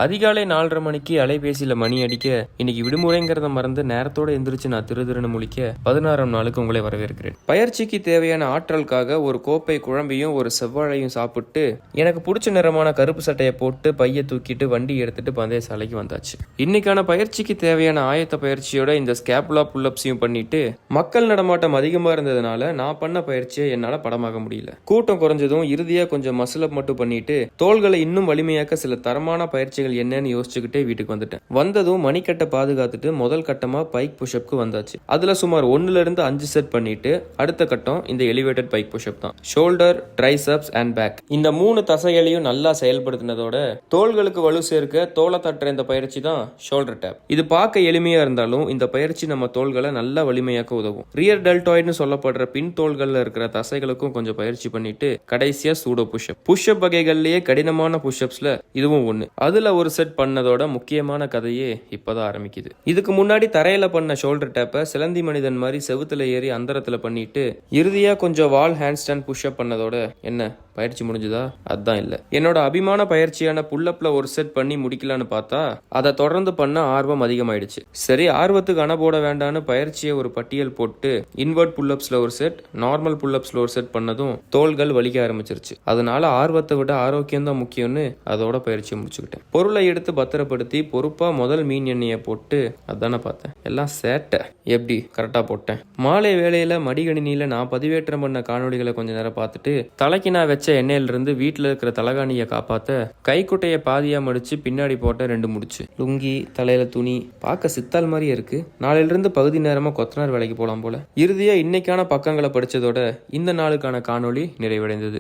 அதிகாலை 4:30 மணிக்கு அலைபேசியில மணி அடிக்க, இன்னைக்கு விடுமுறைங்கிறத மறந்து நேரத்தோட எந்திரிச்சு நான் திருதிருன்னு முழிக்க 16ஆம் நாளுக்கு உங்களை வரவேற்கிறேன். பயிற்சிக்கு தேவையான ஆற்றலுக்காக ஒரு கோப்பை குழம்பையும் ஒரு செவ்வாழையும் சாப்பிட்டு எனக்கு பிடிச்ச நிறமான கருப்பு சட்டையை போட்டு பைய தூக்கிட்டு வண்டி எடுத்துட்டு பந்தய சாலைக்கு வந்தாச்சு. இன்னைக்கான பயிற்சிக்கு தேவையான ஆயத்த பயிற்சியோட இந்த ஸ்கேப்புலா புல்லப்ஸையும் பண்ணிட்டு, மக்கள் நடமாட்டம் அதிகமா இருந்ததுனால நான் பண்ண பயிற்சியை என்னால படமாக முடியல. கூட்டம் குறைஞ்சதும் இறுதியா கொஞ்சம் மசிலப் மட்டும் பண்ணிட்டு தோள்களை இன்னும் வலிமையாக்க சில தரமான பயிற்சிகள் என்னன்னு யோசிச்சுக்கிட்டே வீட்டுக்கு வந்துட்டேன். வந்ததும் மணிக்கட்டை பாதுகாத்துட்டு முதல் கட்டமா பைக் புஷ்அப்க்கு வந்தாச்சு. அதுல சுமார் 1ல இருந்து 5 செட் பண்ணிட்டு அடுத்த கட்டம் இந்த எலிவேட்டட் பைக் புஷ்அப் தான். ஷோல்டர், ட்ரைசெப்ஸ் அண்ட் பேக் இந்த 3 தசைகளையும் நல்லா செயல்படுத்தினதோட தோள்களுக்கு வலு சேர்க்க தோலை தட்டுற இந்த பயிற்சி தான் ஷோல்டர் டேப். இது பார்க்க எளிமையா இருந்தாலும் இந்த பயிற்சி நம்ம தோள்களை நல்லா வலிமையாக்க உதவும். ரியர் டெல்டாய்டுன்னு சொல்லப்படுற பின் தோள்கள்ல இருக்கிற தசைகளுக்கும் கொஞ்சம் பயிற்சி பண்ணிட்டு கடைசியா சூடோ புஷ்அப். புஷ்அப் வகைகள்லயே கடினமான புஷ்அப்ஸ்ல இதுவும் ஒண்ணு. அதுல ஒரு செட் பண்ணதோட முக்கியமான கதையே இப்பதான் ஆரம்பிக்குது. இதுக்கு முன்னாடி தரையில பண்ண ஷோல்டர் டேப்பை சிலந்தி மனிதன் மாதிரி செவுத்துல ஏறி அந்தரத்துல பண்ணிட்டு இறுதியா கொஞ்சம் வால் ஹேண்ட் ஸ்டாண்ட் புஷ்அப் பண்ணதோட என்ன பயிற்சி முடிஞ்சுதா? அதான் இல்ல. என்னோட அபிமான பயிற்சியான புல்லப்ல ஒரு செட் பண்ணி முடிக்கலான்னு பார்த்தா அதை தொடர்ந்து பண்ண ஆர்வம் அதிகமாயிடுச்சு. சரி, ஆர்வத்துக்கு அணை போட வேண்டான்னு பயிற்சியை ஒரு பட்டியல் போட்டு இன்வெர்ட் புல்லப்ஸ்ல ஒரு செட், நார்மல் புல்லப்ஸ்ல ஒரு செட் பண்ணதும் தோள்கள் வலிக்க ஆரம்பிச்சிருச்சு. அதனால ஆர்வத்தை விட ஆரோக்கியம் தான் முக்கியம்னு அதோட பயிற்சியை முடிச்சுக்கிட்டேன். பொருளை எடுத்து பத்திரப்படுத்தி பொறுப்பா முதல் மீன் எண்ணெயை போட்டு அதான பார்த்தேன். எல்லாம் சேட்டை. எப்படி கரெக்டா போட்டேன். மாலை வேளையில மடிகணினியில நான் பதிவேற்றம் பண்ண காணொலிகளை கொஞ்ச நேரம் பார்த்துட்டு தலைக்கு நான் வச்ச எண்ணெயில இருந்து வீட்டுல இருக்கிற தலகாணியை காப்பாத்த கைக்குட்டையை பாதியா மடிச்சு பின்னாடி போட்ட 2 முடிச்சு. லுங்கி, தலையில துணி பார்க்க சித்தால் மாதிரியே இருக்கு. நாளையில இருந்து பகுதி நேரமா கொத்தனார் வேலைக்கு போலாம் போல. இறுதியா இன்னைக்கான பக்கங்களை படிச்சதோட இந்த நாளுக்கான காணொளி நிறைவடைந்தது.